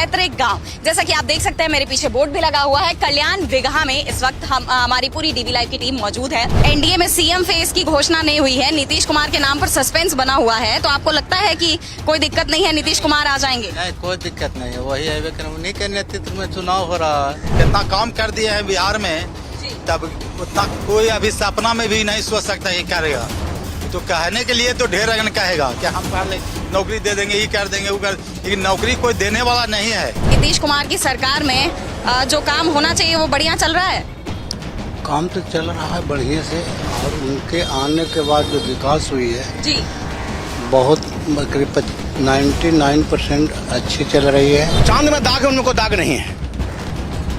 पैतृक गांव। जैसा कि आप देख सकते हैं मेरे पीछे बोर्ड भी लगा हुआ है। कल्याण विगहा में इस वक्त हमारी पूरी डीबी लाइव की टीम मौजूद है। एनडीए में सीएम फेस की घोषणा नहीं हुई है, नीतीश कुमार के नाम पर सस्पेंस बना हुआ है। तो आपको लगता है कि कोई दिक्कत नहीं है, नीतीश कुमार आ जाएंगे? नहीं, कोई दिक्कत नहीं है। वही है, उन्हीं के नेतृत्व में चुनाव हो रहा है। कितना काम कर दिया है बिहार में, तब उतना कोई अभी सपना में भी नहीं सोच सकता ये करेगा। तो कहने के लिए तो ढेर अगन कहेगा कि हम पहले नौकरी दे देंगे, ये कर देंगे, वो कर, लेकिन नौकरी कोई देने वाला नहीं है। नीतीश कुमार की सरकार में जो काम होना चाहिए वो बढ़िया चल रहा है। काम तो चल रहा है बढ़िया से, और उनके आने के बाद जो विकास हुई है जी, बहुत करीब 99% अच्छी चल रही है। चांद में दाग है, उनको दाग नहीं है।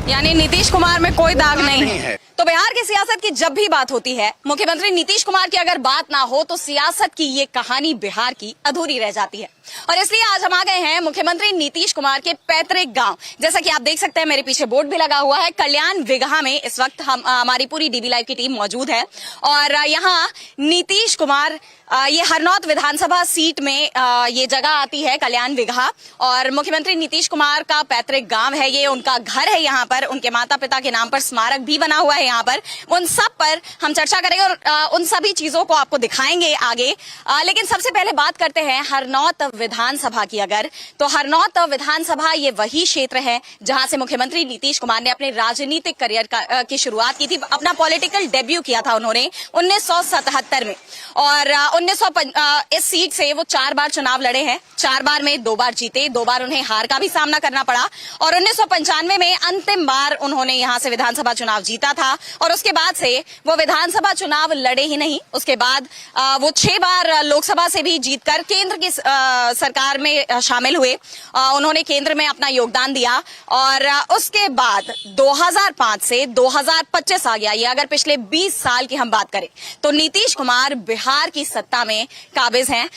यानी नीतीश कुमार में कोई दाग नहीं है। तो बिहार की सियासत की जब भी बात होती है, मुख्यमंत्री नीतीश कुमार की अगर बात ना हो तो सियासत की ये कहानी बिहार की अधूरी रह जाती है। और इसलिए आज हम आ गए हैं मुख्यमंत्री नीतीश कुमार के पैतृक गांव। जैसा कि आप देख सकते हैं मेरे पीछे बोर्ड भी लगा हुआ है। कल्याण विगहा में इस वक्त हमारी पूरी डीबी लाइव की टीम मौजूद है। और यहाँ नीतीश कुमार, ये हरनौत विधानसभा सीट में ये जगह आती है, कल्याण विगहा। और मुख्यमंत्री नीतीश कुमार का पैतृक गांव है ये, उनका घर है यहाँ पर, उनके माता पिता के नाम पर स्मारक भी बना हुआ है यहाँ पर। उन सब पर हम चर्चा करेंगे और उन सभी चीजों को आपको दिखाएंगे आगे। लेकिन सबसे पहले बात करते हैं हरनौत विधानसभा की। अगर तो हरनौत विधानसभा ये वही क्षेत्र है जहां से मुख्यमंत्री नीतीश कुमार ने अपने राजनीतिक करियर की शुरुआत की थी। अपना पॉलिटिकल डेब्यू किया था उन्होंने 1977 में। और इस सीट से वो 4 बार चुनाव लड़े हैं। 4 बार में 2 बार जीते, 2 बार उन्हें हार का भी सामना करना पड़ा। और 1995 में अंतिम बार उन्होंने यहां से विधानसभा चुनाव जीता था। और उसके बाद से वो विधानसभा चुनाव लड़े ही नहीं, उसके बाद वो 6 बार लोकसभा से भी जीतकर केंद्र की सरकार में शामिल हुए। उन्होंने केंद्र में अपना योगदान दिया। और उसके बाद 2005 से 2025 आ गया। ये अगर पिछले 20 साल की हम बात करें तो नीतीश कुमार बिहार की सत्ता में काबिज हैं।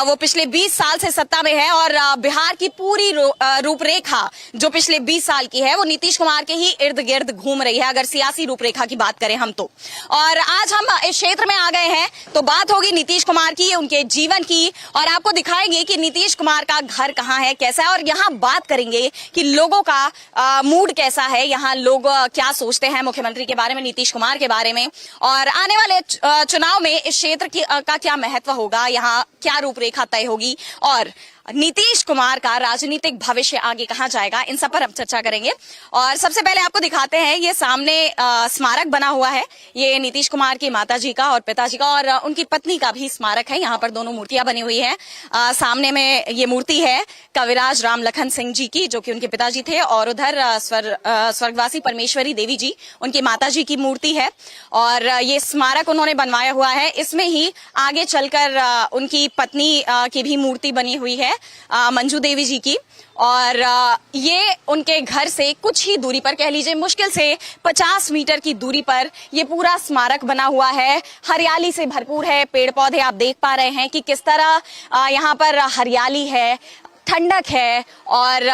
वो पिछले 20 साल से सत्ता में है और बिहार की पूरी रूपरेखा जो पिछले 20 साल की है वो नीतीश कुमार के ही इर्द गिर्द घूम रही है, अगर सियासी रूपरेखा की बात करें हम तो। और आज हम इस क्षेत्र में आ गए हैं तो बात होगी नीतीश कुमार की, उनके जीवन की, और आपको दिखाएंगे कि नीतीश कुमार का घर कहाँ है, कैसा है। और यहाँ बात करेंगे कि लोगों का मूड कैसा है, यहाँ लोग क्या सोचते हैं मुख्यमंत्री के बारे में, नीतीश कुमार के बारे में, और आने वाले चुनाव में इस क्षेत्र का क्या महत्व होगा, यहाँ क्या रूपरेखा तय होगी, और नीतीश कुमार का राजनीतिक भविष्य आगे कहां जाएगा, इन सब पर हम चर्चा करेंगे। और सबसे पहले आपको दिखाते हैं, ये सामने स्मारक बना हुआ है। ये नीतीश कुमार की माताजी का और पिताजी का और उनकी पत्नी का भी स्मारक है। यहाँ पर दोनों मूर्तियां बनी हुई हैं। सामने में ये मूर्ति है कविराज राम लखन सिंह जी की, जो कि उनके पिताजी थे, और उधर स्वर्गवासी परमेश्वरी देवी जी, उनकी माताजी की मूर्ति है। और ये स्मारक उन्होंने बनवाया हुआ है। इसमें ही आगे चलकर उनकी पत्नी की भी मूर्ति बनी हुई है, मंजू देवी जी की। और ये उनके घर से कुछ ही दूरी पर, कह लीजिए मुश्किल से 50 मीटर की दूरी पर ये पूरा स्मारक बना हुआ है। हरियाली से भरपूर है, पेड़ पौधे आप देख पा रहे हैं कि किस तरह यहाँ पर हरियाली है, ठंडक है। और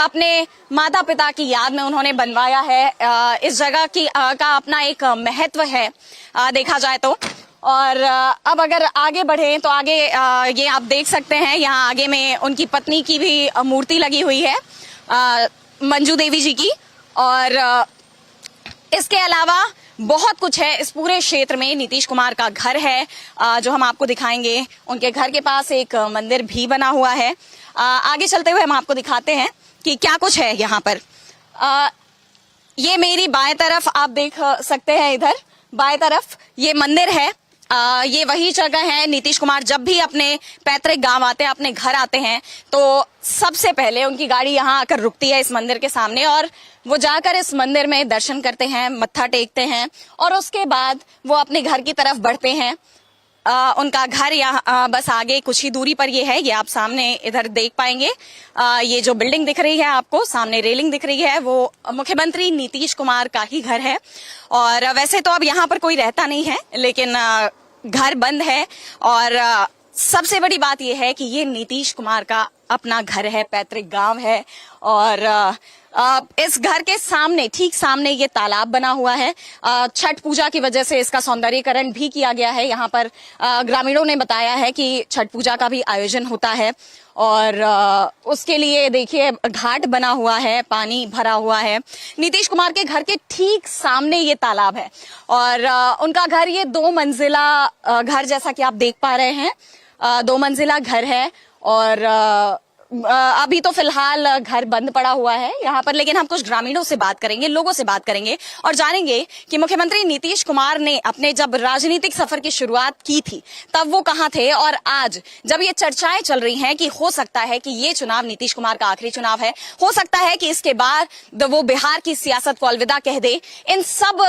अपने माता पिता की याद में उन्होंने बनवाया है। इस जगह की का अपना एक महत्व है देखा जाए तो। और अब अगर आगे बढ़े तो आगे ये आप देख सकते हैं, यहाँ आगे में उनकी पत्नी की भी मूर्ति लगी हुई है, मंजू देवी जी की। और इसके अलावा बहुत कुछ है इस पूरे क्षेत्र में। नीतीश कुमार का घर है जो हम आपको दिखाएंगे। उनके घर के पास एक मंदिर भी बना हुआ है। आगे चलते हुए हम आपको दिखाते हैं कि क्या कुछ है यहाँ पर। ये मेरी बाएं तरफ आप देख सकते हैं, इधर बाएं तरफ ये मंदिर है। ये वही जगह है, नीतीश कुमार जब भी अपने पैतृक गांव आते हैं, अपने घर आते हैं, तो सबसे पहले उनकी गाड़ी यहाँ आकर रुकती है इस मंदिर के सामने। और वो जाकर इस मंदिर में दर्शन करते हैं, मत्था टेकते हैं, और उसके बाद वो अपने घर की तरफ बढ़ते हैं। उनका घर यहाँ बस आगे कुछ ही दूरी पर ये है, ये आप सामने इधर देख पाएंगे। ये जो बिल्डिंग दिख रही है आपको, सामने रेलिंग दिख रही है, वो मुख्यमंत्री नीतीश कुमार का ही घर है। और वैसे तो अब यहाँ पर कोई रहता नहीं है, लेकिन घर बंद है। और सबसे बड़ी बात यह है कि ये नीतीश कुमार का अपना घर है, पैतृक गांव है। और इस घर के सामने, ठीक सामने ये तालाब बना हुआ है। छठ पूजा की वजह से इसका सौंदर्यीकरण भी किया गया है। यहाँ पर ग्रामीणों ने बताया है कि छठ पूजा का भी आयोजन होता है और उसके लिए देखिए घाट बना हुआ है, पानी भरा हुआ है। नीतीश कुमार के घर के ठीक सामने ये तालाब है और उनका घर ये 2 मंजिला घर जैसा कि आप देख पा रहे हैं, 2 मंजिला घर है और अभी तो फिलहाल घर बंद पड़ा हुआ है यहाँ पर, लेकिन हम कुछ ग्रामीणों से बात करेंगे, लोगों से बात करेंगे और जानेंगे कि मुख्यमंत्री नीतीश कुमार ने अपने जब राजनीतिक सफर की शुरुआत की थी तब वो कहां थे और आज जब ये चर्चाएं चल रही हैं कि हो सकता है कि ये चुनाव नीतीश कुमार का आखिरी चुनाव है, हो सकता है कि इसके बाद वो बिहार की सियासत को अलविदा कह दे, इन सब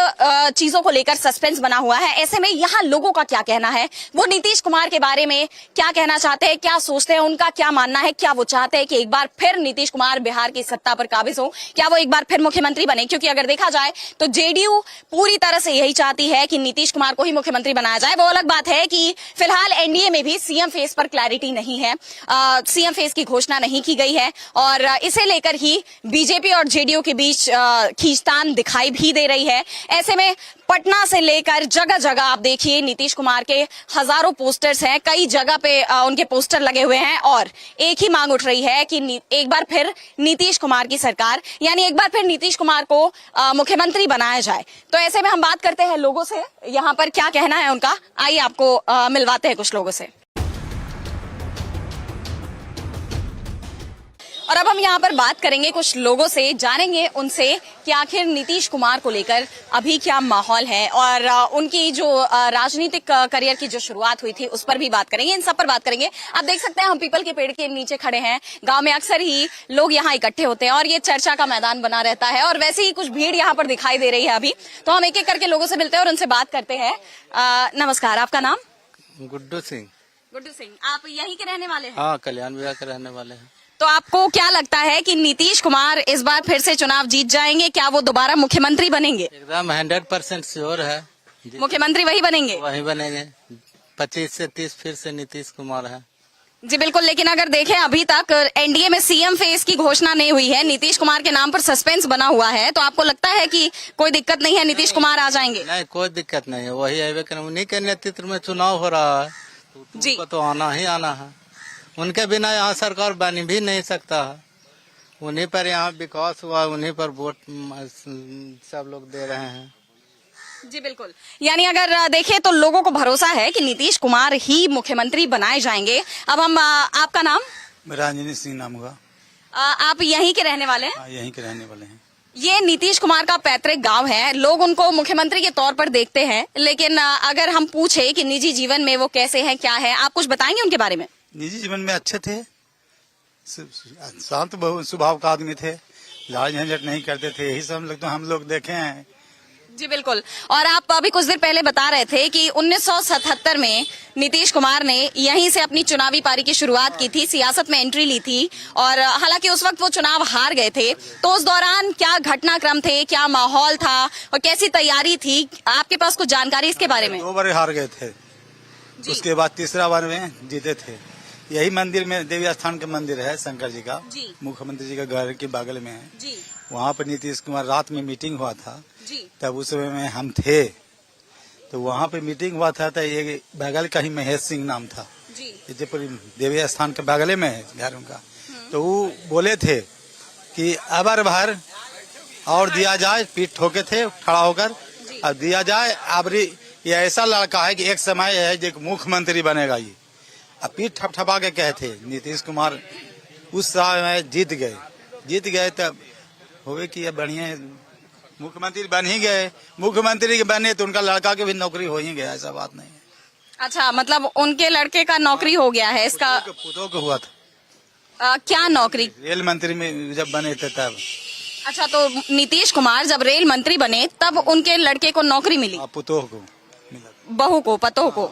चीजों को लेकर सस्पेंस बना हुआ है। ऐसे में यहाँ लोगों का क्या कहना है, वो नीतीश कुमार के बारे में क्या कहना चाहते हैं, क्या सोचते हैं, उनका क्या मानना है, क्या वो चाहते हैं कि एक बार फिर नीतीश कुमार बिहार की सत्ता पर काबिज हो, क्या वो एक बार फिर मुख्यमंत्री बने? क्योंकि अगर देखा जाए तो जेडीयू पूरी तरह से यही चाहती है कि नीतीश कुमार को ही मुख्यमंत्री बनाया जाए। वो अलग बात है कि फिलहाल एनडीए में भी सीएम फेस पर क्लैरिटी नहीं है, सीएम फेस की घोषणा नहीं की गई है और इसे लेकर ही बीजेपी और जेडीयू के बीच खींचतान दिखाई भी दे रही है। ऐसे में पटना से लेकर जगह जगह आप देखिए नीतीश कुमार के हजारों पोस्टर्स हैं, कई जगह पे उनके पोस्टर लगे हुए हैं और एक ही मांग उठ रही है कि एक बार फिर नीतीश कुमार की सरकार, यानी एक बार फिर नीतीश कुमार को मुख्यमंत्री बनाया जाए। तो ऐसे में हम बात करते हैं लोगों से, यहाँ पर क्या कहना है उनका, आइए आपको मिलवाते हैं कुछ लोगों से। और अब हम यहाँ पर बात करेंगे कुछ लोगों से, जानेंगे उनसे कि आखिर नीतीश कुमार को लेकर अभी क्या माहौल है और उनकी जो राजनीतिक करियर की जो शुरुआत हुई थी उस पर भी बात करेंगे, इन सब पर बात करेंगे। आप देख सकते हैं हम पीपल के पेड़ के नीचे खड़े हैं, गांव में अक्सर ही लोग यहाँ इकट्ठे होते हैं और ये चर्चा का मैदान बना रहता है और वैसे ही कुछ भीड़ यहाँ पर दिखाई दे रही है अभी। तो हम एक एक करके लोगों से मिलते हैं और उनसे बात करते हैं। नमस्कार, आपका नाम? गुड्डू सिंह। गुड्डू सिंह, आप यहीं के रहने वाले हैं? हाँ, कल्याण विभाग के रहने वाले हैं। तो आपको क्या लगता है कि नीतीश कुमार इस बार फिर से चुनाव जीत जाएंगे? क्या वो दोबारा मुख्यमंत्री बनेंगे? एकदम 100% श्योर है, मुख्यमंत्री वही बनेंगे? वही बनेंगे। 25 से 30 फिर से नीतीश कुमार है। जी बिल्कुल, लेकिन अगर देखें अभी तक एनडीए में सीएम फेस की घोषणा नहीं हुई है, नीतीश कुमार के नाम पर सस्पेंस बना हुआ है, तो आपको लगता है कि कोई दिक्कत नहीं है, नीतीश कुमार आ जाएंगे? नहीं, कोई दिक्कत नहीं है, वही आएगा। उन्हीं के नेतृत्व में चुनाव हो रहा है जी, तो आना ही आना है। उनके बिना यहाँ सरकार बन भी नहीं सकता है। उन्हीं पर यहाँ विकास हुआ, उन्हीं पर वोट सब लोग दे रहे हैं। जी बिल्कुल, यानी अगर देखें तो लोगों को भरोसा है कि नीतीश कुमार ही मुख्यमंत्री बनाए जाएंगे। अब हम आपका नाम? राजनीति सिंह नाम होगा। आप यहीं के रहने वाले हैं? यहीं के रहने वाले हैं। ये नीतीश कुमार का पैतृक गांव है, लोग उनको मुख्यमंत्री के तौर पर देखते हैं, लेकिन अगर हम पूछे कि निजी जीवन में वो कैसे हैं, क्या है, आप कुछ बताएंगे उनके बारे में? निजी जीवन में अच्छे थे, शांत स्वभाव का आदमी थे, लड़ाई झंझट नहीं करते थे, यही सब हम लोग देखे हैं। जी बिल्कुल, और आप अभी कुछ देर पहले बता रहे थे कि 1977 में नीतीश कुमार ने यहीं से अपनी चुनावी पारी की शुरुआत की थी, सियासत में एंट्री ली थी और हालांकि उस वक्त वो चुनाव हार गए थे। तो उस दौरान क्या घटनाक्रम थे, क्या माहौल था और कैसी तैयारी थी? आपके पास कुछ जानकारी इसके बारे में? 2 बार हार गए थे, उसके बाद तीसरा बार में जीते थे। यही मंदिर में देवी स्थान का मंदिर है, शंकर जी का, मुख्यमंत्री जी का घर के बगल में है जी। वहाँ पर नीतीश कुमार रात में मीटिंग हुआ था जी। तब उस समय में हम थे, तो वहाँ पे मीटिंग हुआ था, तो ये बगल का ही महेश सिंह नाम था जी। देवी स्थान के बगल में है घर उनका। तो वो बोले थे कि अबर भर और दिया जाए, पीठ ठोके थे खड़ा होकर, अब दिया जाए। अब ये ऐसा लड़का है कि एक समय है जो मुख्यमंत्री बनेगा। ये अब पीठ ठपठपा के कहे थे। नीतीश कुमार उस समय जीत गए तब हो गए कि बढ़िया मुख्यमंत्री बन ही गए। मुख्यमंत्री के बने तो उनका लड़का के भी नौकरी हो ही गया, ऐसा बात नहीं है। अच्छा, मतलब उनके लड़के का नौकरी हो गया है? इसका पुतों को हुआ था। क्या नौकरी? रेल मंत्री में जब बने थे तब। अच्छा, तो नीतीश कुमार जब रेल मंत्री बने तब उनके लड़के को नौकरी मिली? पुतों को मिला, बहू को, पतों को।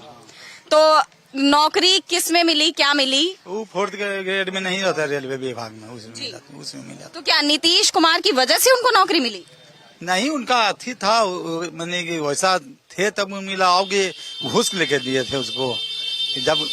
तो नौकरी किस में मिली, क्या मिली? वो 4th ग्रेड में नहीं रहता रेलवे विभाग में, उसमें मिला। तो क्या नीतीश कुमार की वजह से उनको नौकरी मिली? नहीं, उनका अथी था, मैंने कि वैसा थे तब मिला। आओगे घूस लेके दिए थे उसको, जब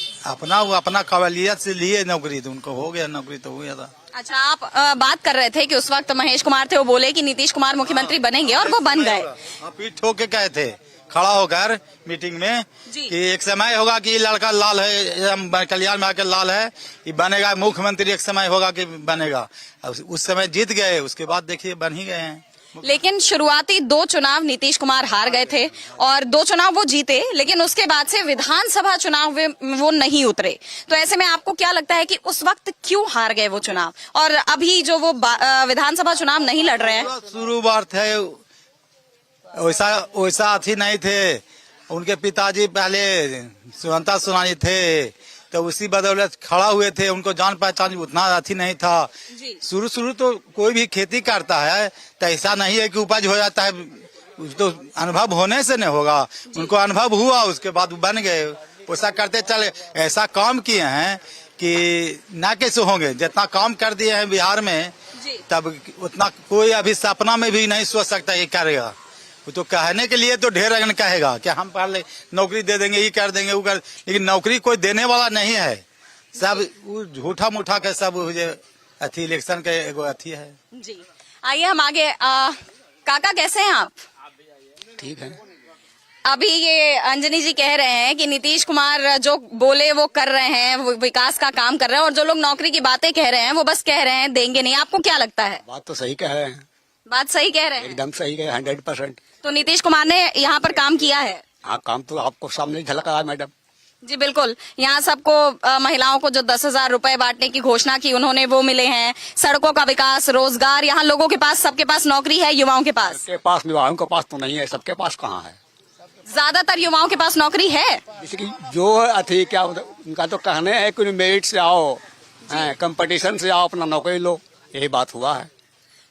अपना काबिलियत से लिए नौकरी तो उनको हो गया, नौकरी तो हो गया था। अच्छा, आप बात कर रहे थे कि उस वक्त महेश कुमार थे, वो बोले कि नीतीश कुमार मुख्यमंत्री बनेंगे और वो बन गए। पीठ ठोक के कहे थे खड़ा होकर मीटिंग में कि एक समय होगा कि ये लड़का लाल है, कल्याण में आकर लाल है, ये बनेगा मुख्यमंत्री, एक समय होगा कि बनेगा। उस समय जीत गए, उसके बाद देखिए बन ही गए हैं। लेकिन शुरुआती 2 चुनाव नीतीश कुमार हार गए थे और 2 चुनाव वो जीते, लेकिन उसके बाद से विधानसभा चुनाव में वो नहीं उतरे। तो ऐसे में आपको क्या लगता है कि उस वक्त क्यों हार गए वो चुनाव, और अभी जो वो विधानसभा चुनाव नहीं लड़ रहे हैं? शुरू बार थे वैसा अथी नहीं थे, उनके पिताजी पहले सुनंता सुनानी थे, तो उसी बदौलत खड़ा हुए थे, उनको जान पहचान उतना अथी नहीं था। शुरू तो कोई भी खेती करता है तो ऐसा नहीं है कि उपज हो जाता है, तो अनुभव होने से नहीं होगा, उनको अनुभव हुआ, उसके बाद बन गए, वैसा करते चले। ऐसा काम किए हैं कि ना कैसे होंगे, जितना काम कर दिए हैं बिहार में, तब उतना कोई अभी सपना में भी नहीं सोच सकता ये करेगा। वो तो कहने के लिए तो ढेर अगन कहेगा कि हम पहले नौकरी दे देंगे, ये कर देंगे, वो कर, लेकिन नौकरी कोई देने वाला नहीं है। सब झूठा मूठा के सब अथी इलेक्शन के एगो अथी है। जी, आइए हम आगे। काका कैसे हैं आप? ठीक है। अभी ये अंजनी जी कह रहे हैं कि नीतीश कुमार जो बोले वो कर रहे हैं, वो विकास का काम कर रहे हैं, और जो लोग नौकरी की बातें कह रहे हैं वो बस कह रहे हैं, देंगे नहीं। आपको क्या लगता है? बात तो सही कह रहे हैं, बात सही कह रहे हैं, एकदम सही है, 100%। तो नीतीश कुमार ने यहाँ पर काम किया है? हाँ, काम तो आपको सामने झलक रहा है मैडम। जी बिल्कुल, यहाँ सबको महिलाओं को जो 10,000 रुपए बांटने की घोषणा की उन्होंने, वो मिले हैं। सड़कों का विकास, रोजगार, यहाँ लोगों के पास, सबके पास नौकरी है, युवाओं के पास। सबके पास, युवाओं के पास तो नहीं है, सबके पास कहाँ है? ज्यादातर युवाओं के पास नौकरी है। जैसे कि जो अथी क्या उनका तो कहने है कि मेरिट से आओ, कंपटीशन से आओ, अपना नौकरी लो, यही बात हुआ है।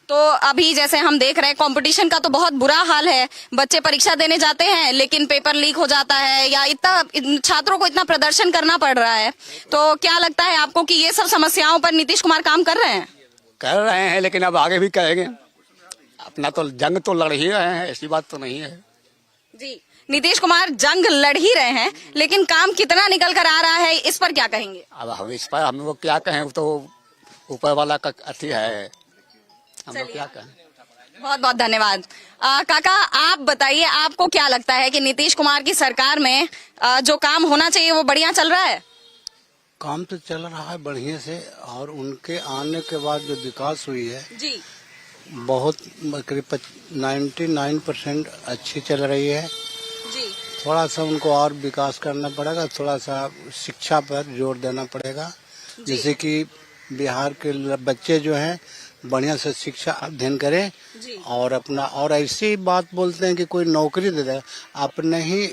तो अभी जैसे हम देख रहे हैं कंपटीशन का तो बहुत बुरा हाल है, बच्चे परीक्षा देने जाते हैं लेकिन पेपर लीक हो जाता है, या इतना छात्रों को इतना प्रदर्शन करना पड़ रहा है। तो क्या लगता है आपको कि ये सब समस्याओं पर नीतीश कुमार काम कर रहे हैं? कर रहे हैं, लेकिन अब आगे भी करेंगे। अपना तो जंग तो लड़ ही रहे हैं, ऐसी बात तो नहीं है। जी, नीतीश कुमार जंग लड़ ही रहे हैं, लेकिन काम कितना निकल कर आ रहा है, इस पर क्या कहेंगे? अब हम इस पर हम लोग क्या कहें, तो ऊपर वाला का अथी है, हम लोग क्या कहें। बहुत बहुत धन्यवाद। काका, आप बताइए, आपको क्या लगता है कि नीतीश कुमार की सरकार में जो काम होना चाहिए वो बढ़िया चल रहा है? काम तो चल रहा है बढ़िया से, और उनके आने के बाद जो विकास हुई है जी, बहुत करीब 99% अच्छी चल रही है। जी, थोड़ा सा उनको और विकास करना पड़ेगा, थोड़ा सा शिक्षा पर जोर देना पड़ेगा, जैसे कि बिहार के बच्चे जो हैं बढ़िया से शिक्षा अध्ययन करें, और अपना, और ऐसी बात बोलते हैं कि कोई नौकरी दे दे, अपने ही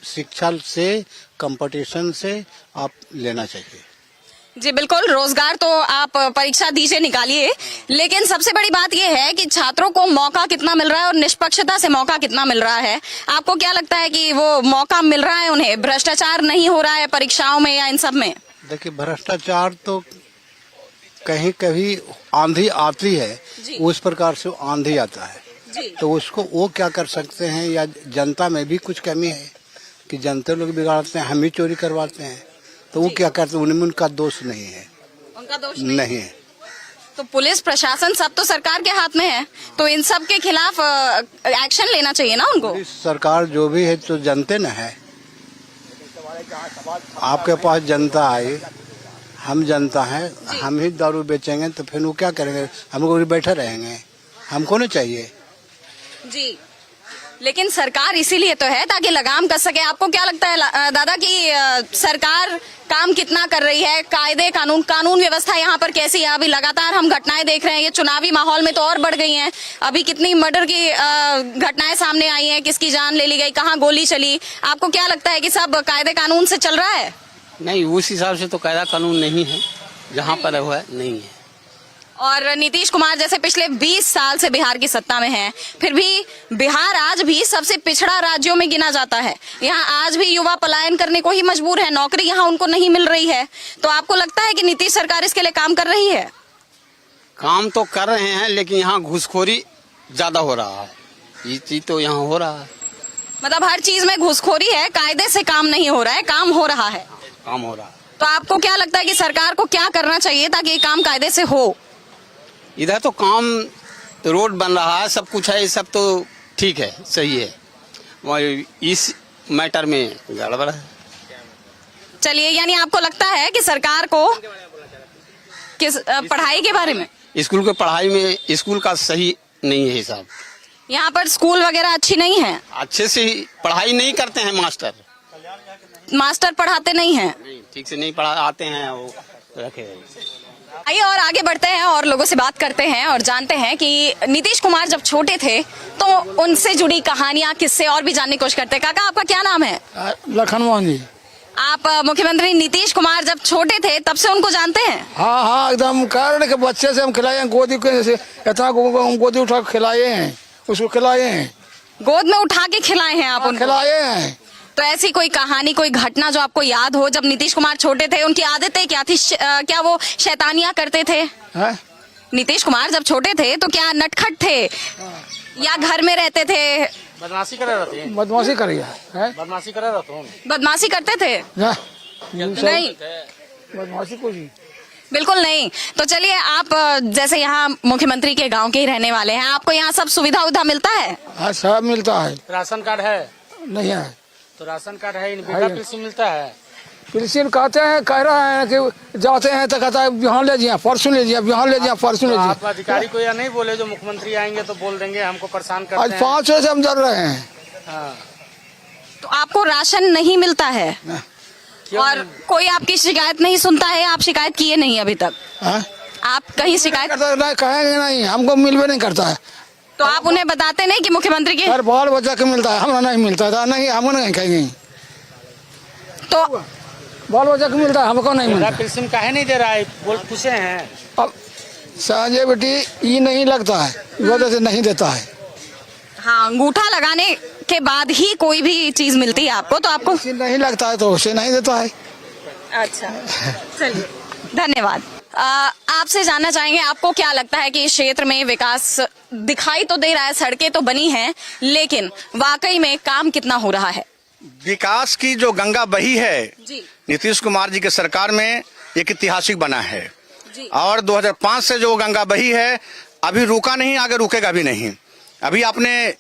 शिक्षा से, कंपटीशन से आप लेना चाहिए। जी बिल्कुल, रोजगार तो आप परीक्षा दीजिए, निकालिए, लेकिन सबसे बड़ी बात यह है कि छात्रों को मौका कितना मिल रहा है और निष्पक्षता से मौका कितना मिल रहा है। आपको क्या लगता है कि वो मौका मिल रहा है उन्हें, भ्रष्टाचार नहीं हो रहा है परीक्षाओं में या इन सब में? देखिए, भ्रष्टाचार तो कहीं कभी आंधी आती है, उस प्रकार से आंधी आता है, तो उसको वो क्या कर सकते हैं, या जनता में भी कुछ कमी है कि जनता लोग बिगाड़ते हैं, हम ही चोरी करवाते हैं, तो वो क्या करते हैं, उनमें उनका दोष नहीं है, उनका दोष नहीं है। तो पुलिस प्रशासन सब तो सरकार के हाथ में है, तो इन सब के खिलाफ एक्शन लेना चाहिए ना उनको। सरकार जो भी है तो जनते न है, आपके पास जनता आई, हम जनता है, हम ही दारू बेचेंगे तो फिर वो क्या करेंगे, हम लोग बैठे रहेंगे, हमको नहीं चाहिए। जी, लेकिन सरकार इसीलिए तो है ताकि लगाम कस सके। आपको क्या लगता है दादा कि सरकार काम कितना कर रही है, कायदे कानून व्यवस्था यहाँ पर कैसी है? अभी लगातार हम घटनाएं देख रहे हैं, ये चुनावी माहौल में तो और बढ़ गई हैं। अभी कितनी मर्डर की घटनाएं सामने आई हैं, किसकी जान ले ली गई, कहाँ गोली चली। आपको क्या लगता है कि सब कायदे कानून से चल रहा है? नहीं, उस हिसाब से तो कायदा कानून नहीं है, जहाँ पर हुआ है नहीं है। और नीतीश कुमार जैसे पिछले 20 साल से बिहार की सत्ता में हैं, फिर भी बिहार आज भी सबसे पिछड़ा राज्यों में गिना जाता है। यहाँ आज भी युवा पलायन करने को ही मजबूर है, नौकरी यहाँ उनको नहीं मिल रही है। तो आपको लगता है कि नीतीश सरकार इसके लिए काम कर रही है? काम तो कर रहे हैं, लेकिन यहाँ घूसखोरी ज्यादा हो रहा है, ये चीज तो यहाँ हो रहा है। मतलब हर चीज में घूसखोरी है, कायदे से काम नहीं हो रहा है, काम हो रहा है। काम हो रहा है। तो आपको क्या लगता है कि सरकार को क्या करना चाहिए ताकि ये काम कायदे से हो? इधर तो काम रोड बन रहा है, सब कुछ है, ये सब तो ठीक है, सही है। इस मैटर में गड़बड़ है। चलिए, यानी आपको लगता है कि सरकार को किस पढ़ाई के बारे में, स्कूल के पढ़ाई में स्कूल का सही नहीं है हिसाब। यहाँ पर स्कूल वगैरह अच्छी नहीं है, अच्छे से पढ़ाई नहीं करते हैं मास्टर पढ़ाते नहीं हैं। ठीक से नहीं पढ़ा आते हैं वो रखे। आइए और आगे बढ़ते हैं और लोगों से बात करते हैं और जानते हैं कि नीतीश कुमार जब छोटे थे तो उनसे जुड़ी कहानियां, किस्से और भी जानने की कोशिश करते हैं। काका, आपका क्या नाम है? लखन मोहन जी। आप मुख्यमंत्री नीतीश कुमार जब छोटे थे तब से उनको जानते हैं? हाँ हाँ, एकदम कारण के बच्चे से हम खिलाए हैं, गोदी के से इतना गोदी उठा के खिलाए हैं, उसको खिलाए हैं, गोद में उठा के खिलाए हैं आप उनको? खिलाए हैं। तो ऐसी कोई कहानी, कोई घटना जो आपको याद हो जब नीतीश कुमार छोटे थे? उनकी आदतें क्या थी? क्या वो शैतानियां करते थे? है? नीतीश कुमार जब छोटे थे तो क्या नटखट थे या घर में रहते थे? बदमाशी करे रहते हैं। बदमाशी करिए है? बदमाशी करे रहते हैं। बदमाशी करते थे? नहीं, बदमाशी कुछ बिल्कुल नहीं। तो चलिए, आप जैसे यहाँ मुख्यमंत्री के गांव के ही रहने वाले हैं, आपको यहाँ सब सुविधा उविधा मिलता है? हाँ, सब मिलता है। राशन कार्ड है? नहीं है। तो राशन कार्ड है, इनका कृषि मिलता है। कृषि कहते हैं, कह रहा है कि जाते हैं तो कहता है यहाँ ले जाइए, परसों ले जाइए, यहाँ ले जाइए, परसों ले आप जाइए। अधिकारी को या नहीं बोले जो मुख्यमंत्री आएंगे तो बोल देंगे हमको परेशान करते आज हैं। 5 से हम डर रहे हैं। हाँ। तो आपको राशन नहीं मिलता है और कोई आपकी शिकायत नहीं सुनता है? आप शिकायत किए नहीं अभी तक? हाँ? आप कहीं शिकायत नहीं, कहेंगे नहीं, हमको मिलवे नहीं करता है। तो आप उन्हें बताते नहीं कि मुख्यमंत्री के? हर बाल बच्चा के मिलता है, हमें नहीं मिलता था। नहीं, हमको नहीं कहेंगे। तो बाल बच्चा को मिलता है, हमको नहीं मिलता। कृषि में काहे नहीं दे रहा है, बोल पूछे हैं। अब संजय बेटी ये नहीं लगता है, वजह से नहीं देता है। हाँ, अंगूठा लगाने के बाद ही कोई भी चीज मिलती है आपको, तो आपको उसे नहीं लगता है तो उसे नहीं देता है। अच्छा, चलिए, धन्यवाद। आपसे जानना चाहेंगे, आपको क्या लगता है कि इस क्षेत्र में विकास दिखाई तो दे रहा है, सड़कें तो बनी हैं, लेकिन वाकई में काम कितना हो रहा है? विकास की जो गंगा बही है जी नीतीश कुमार जी के सरकार में, एक ऐतिहासिक बना है। जी। और 2005 से जो गंगा बही है, अभी रुका नहीं, आगे रुकेगा भी नहीं। अभी आपने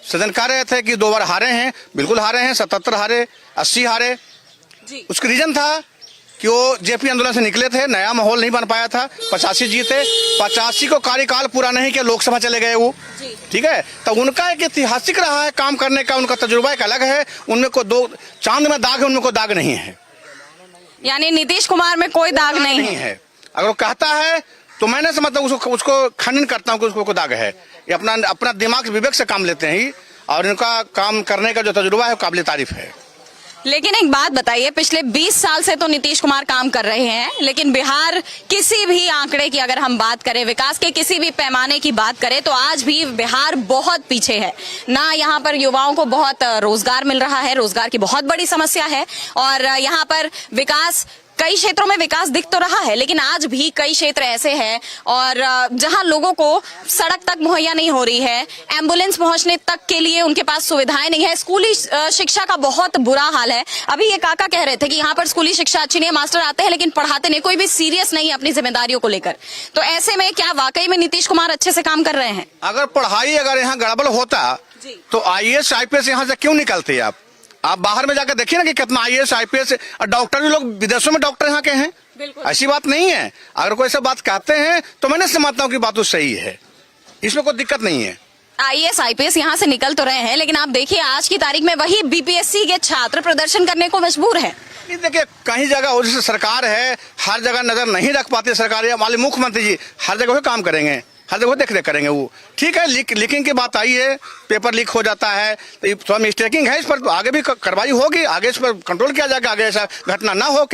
सदन कह रहे थे कि 2 बार हारे हैं, बिल्कुल हारे हैं, 77 हारे, 80 हारे। जी। उसका रीजन था कि वो जेपी आंदोलन से निकले थे, नया माहौल नहीं बन पाया था। 85 जीते, 85 को कार्यकाल पूरा नहीं किया, लोकसभा चले गए वो। ठीक है, तो उनका एक ऐतिहासिक रहा है काम करने का, उनका तजुर्बा एक अलग है। उनमें को 2 चांद में दाग है, उनमें कोई दाग नहीं है। यानी नीतीश कुमार में कोई दाग नहीं है। अगर वो कहता है तो मैंने से मतलब उसको खंडन करता हूँ कि उसको दाग है। ये अपना दिमाग विवेक से काम लेते हैं और इनका काम करने का जो तजुर्बा है वो काबिल तारीफ है। लेकिन एक बात बताइए, पिछले 20 साल से तो नीतीश कुमार काम कर रहे हैं, लेकिन बिहार किसी भी आंकड़े की अगर हम बात करें, विकास के किसी भी पैमाने की बात करें, तो आज भी बिहार बहुत पीछे है। ना यहाँ पर युवाओं को बहुत रोजगार मिल रहा है, रोजगार की बहुत बड़ी समस्या है। और यहाँ पर विकास, कई क्षेत्रों में विकास दिख तो रहा है, लेकिन आज भी कई क्षेत्र ऐसे हैं और जहां लोगों को सड़क तक मुहैया नहीं हो रही है, एम्बुलेंस पहुंचने तक के लिए उनके पास सुविधाएं नहीं है, स्कूली शिक्षा का बहुत बुरा हाल है। अभी ये काका कह रहे थे कि यहाँ पर स्कूली शिक्षा अच्छी नहीं है, मास्टर आते हैं लेकिन पढ़ाते नहीं, कोई भी सीरियस नहीं है अपनी जिम्मेदारियों को लेकर। तो ऐसे में क्या वाकई में नीतीश कुमार अच्छे से काम कर रहे हैं? अगर पढ़ाई अगर यहाँ गड़बड़ होता तो IAS IPS यहाँ से क्यों निकलते आप बाहर में जाकर देखिए ना कि कितना IAS IPS और डॉक्टर भी लोग विदेशों में डॉक्टर यहाँ के हैं। ऐसी बात नहीं है। अगर कोई ऐसा बात कहते हैं तो मैंने समझता हूँ कि बात तो सही है, इसमें कोई दिक्कत नहीं है। IAS IPS यहाँ से निकल तो रहे हैं, लेकिन आप देखिए आज की तारीख में वही BPSC के छात्र प्रदर्शन करने को मजबूर है। देखिए, कहीं जगह हो जैसे सरकार है, हर जगह नजर नहीं रख पाती सरकार। माननीय मुख्यमंत्री जी हर जगह काम करेंगे, हर जगह देख रेख करेंगे। वो ठीक है, लीकिंग की बात आई है, पेपर लीक हो जाता है तो थोड़ा मिस्टेकिंग है, इस पर आगे भी कार्रवाई होगी, आगे इस पर कंट्रोल किया जाएगा, आगे ऐसा घटना ना हो।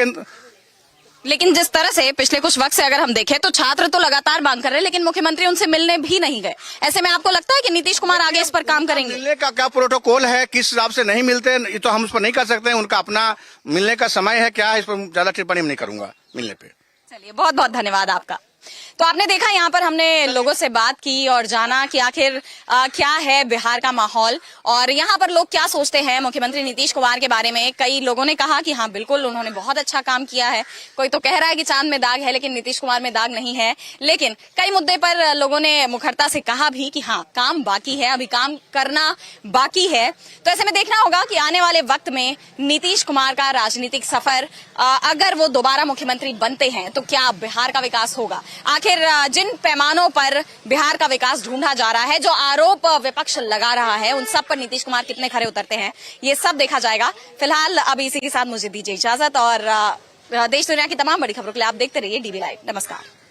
लेकिन जिस तरह से पिछले कुछ वक्त से अगर हम देखें तो छात्र तो लगातार मांग कर रहे हैं, लेकिन मुख्यमंत्री उनसे मिलने भी नहीं गए। ऐसे में आपको लगता है कि नीतीश कुमार आगे इस पर काम करेंगे? मिलने का क्या प्रोटोकॉल है, किस हिसाब से नहीं मिलते, ये तो हम उस पर नहीं कर सकते। उनका अपना मिलने का समय है क्या, इस पर ज्यादा टिप्पणी नहीं करूंगा मिलने पे। चलिए, बहुत बहुत धन्यवाद आपका। तो आपने देखा यहाँ पर हमने लोगों से बात की और जाना कि आखिर क्या है बिहार का माहौल और यहाँ पर लोग क्या सोचते हैं मुख्यमंत्री नीतीश कुमार के बारे में। कई लोगों ने कहा कि हाँ बिल्कुल उन्होंने बहुत अच्छा काम किया है, कोई तो कह रहा है कि चांद में दाग है लेकिन नीतीश कुमार में दाग नहीं है। लेकिन कई मुद्दे पर लोगों ने मुखरता से कहा भी कि हाँ काम बाकी है, अभी काम करना बाकी है। तो ऐसे में देखना होगा कि आने वाले वक्त में नीतीश कुमार का राजनीतिक सफर अगर वो दोबारा मुख्यमंत्री बनते हैं तो क्या बिहार का विकास होगा। आखिर जिन पैमानों पर बिहार का विकास ढूंढा जा रहा है, जो आरोप विपक्ष लगा रहा है, उन सब पर नीतीश कुमार कितने खरे उतरते हैं ये सब देखा जाएगा। फिलहाल अभी इसी के साथ मुझे दीजिए इजाजत और देश दुनिया की तमाम बड़ी खबरों के लिए आप देखते रहिए डीवी लाइव। नमस्कार।